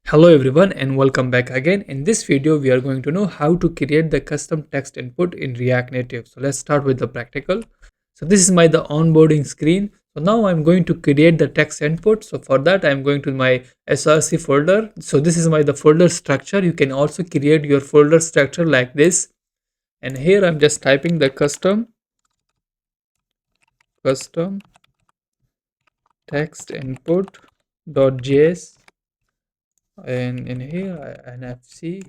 Hello everyone and welcome back again. In this video we are going to know how to create the custom text input in React Native. So let's start with the practical. So this is the onboarding screen. So now I'm going to create the text input. So for that I'm going to my src folder. So this is the folder structure. You can also create your folder structure like this. And here I'm just typing the custom text input.js, and in here nfc.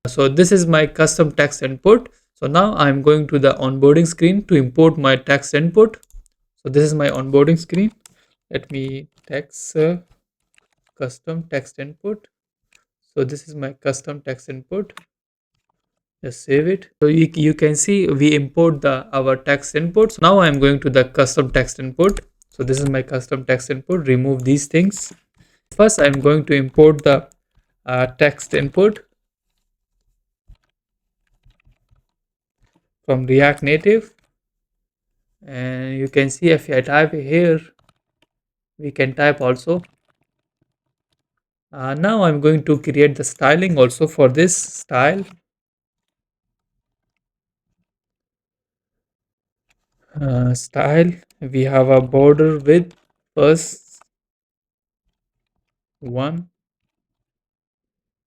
So this is my custom text input. So now I'm going to the onboarding screen to import my text input. So this is my onboarding screen. Let me custom text input. So this is my custom text input. Just save it. So you can see we import our text inputs. Now I'm going to the custom text input. So this is my custom text input. Remove these things. First I'm going to import the text input from React Native. And you can see if I type here, we can type also. Now I'm going to create the styling also for this style. Style, we have a border width first one,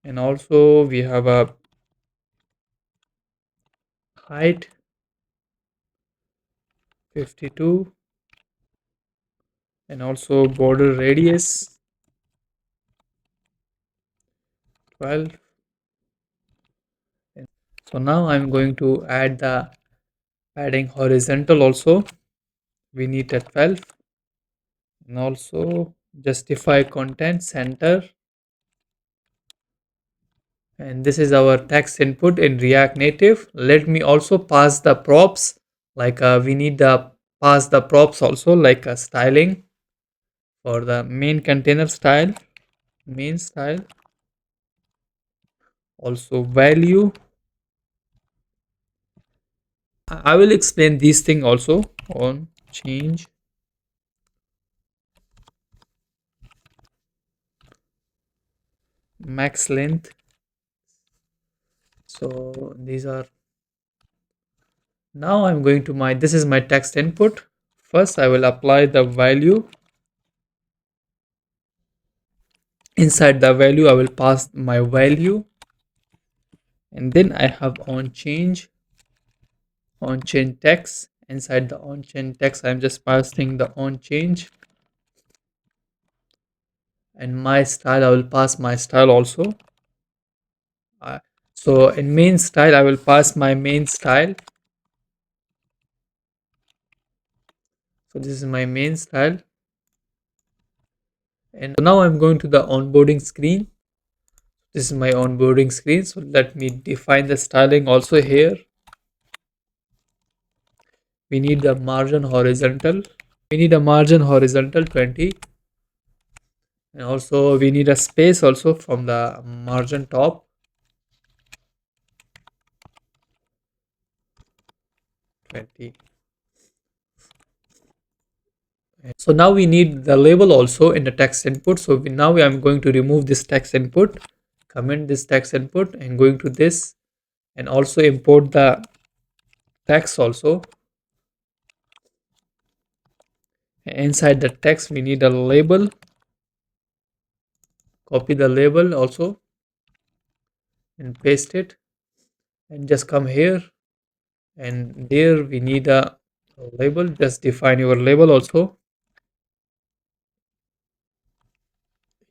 and also we have a height 52, and also border radius 12. So now I'm going to add the padding horizontal also. We need a 12, and also justify content center. And this is our text input in React Native. Let me also pass the props, like we need the pass the props also, like a styling for the main container style, main style, also value. I will explain these thing also on change. Max length. So these are, now I'm going to my, this is my text input. First I will apply the value. Inside the value I will pass my value, and then I have on change text. Inside the on change text I'm just passing the on change, and my style I will pass my style also. So in main style I will pass my main style. So this is my main style, and now I'm going to the onboarding screen. This is my onboarding screen. So let me define the styling also here. We need the margin horizontal. We need a margin horizontal 20, and also we need a space also from the margin top 20. So now we need the label also in the text input. So now I'm going to remove this text input, comment this text input, and going to this, and also import the text also. Inside the text we need a label. Copy the label also and paste it, and just come here, and there we need a label. Just define your label also.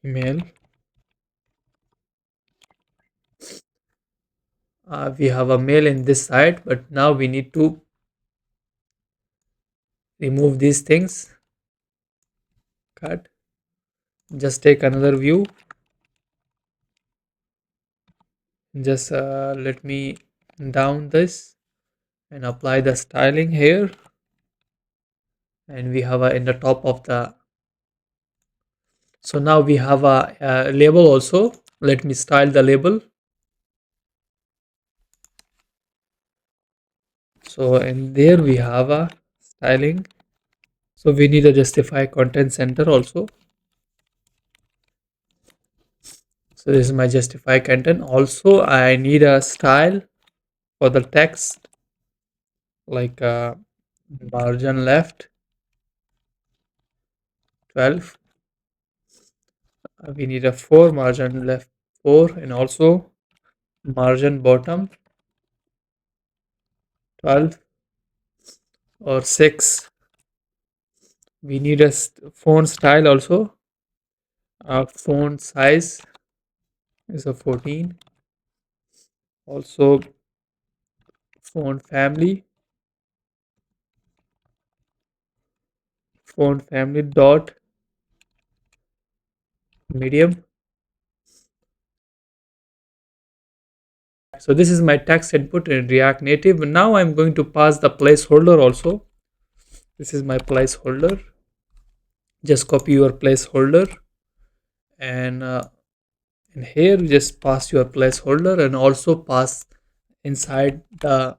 Email. We have a mail in this side, but now we need to remove these things. Cut. Just take another view. Just let me down this and apply the styling here, and we have a in the top of the. So now we have a label also. Let me style the label. So in there we have a styling. So we need a justify content center also. So this is my justify content. Also, I need a style for the text, like margin left 12. We need a 4 margin left 4, and also margin bottom 12 or 6. We need a font style also. Font size is a 14. Also font family dot medium. So this is my text input in React Native. Now I'm going to pass the placeholder also. This is my placeholder. Just copy your placeholder, and here just pass your placeholder, and also pass inside the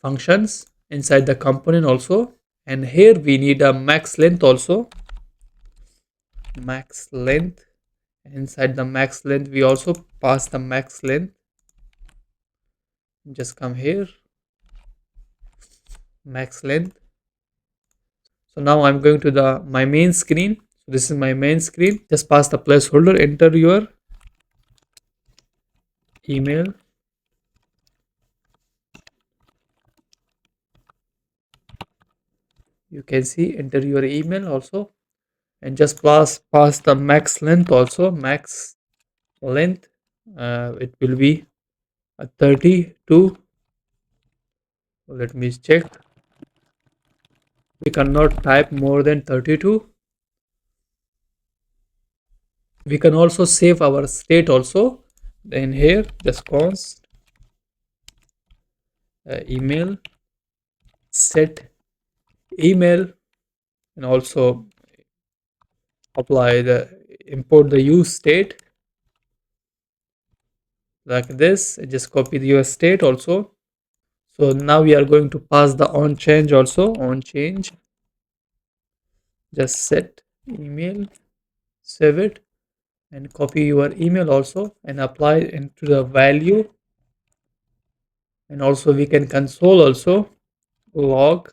functions, inside the component also. And here we need a max length also. Max length. Inside the max length we also pass the max length. Just come here, max length. So now I'm going to the my main screen. So this is my main screen. Just pass the placeholder, enter your email. You can see, enter your email also, and just pass the max length also. Max length, it will be a 32. Let me check. We cannot type more than 32. We can also save our state also. Then here just const email set email, and also apply the import the use state like this. Just copy the use state also. So now we are going to pass the on change also. On change, just set email, save it, and copy your email also, and apply into the value. And also we can console also log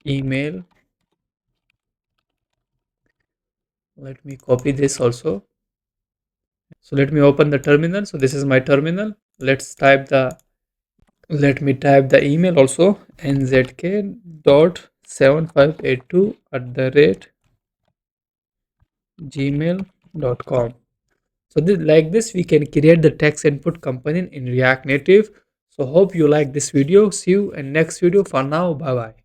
email. Let me copy this also. So let me open the terminal. So this is my terminal. Let me type the email also. nzk.7582@gmail.com. So like this we can create the text input component in React Native. So hope you like this video. See you in next video. For now, bye bye.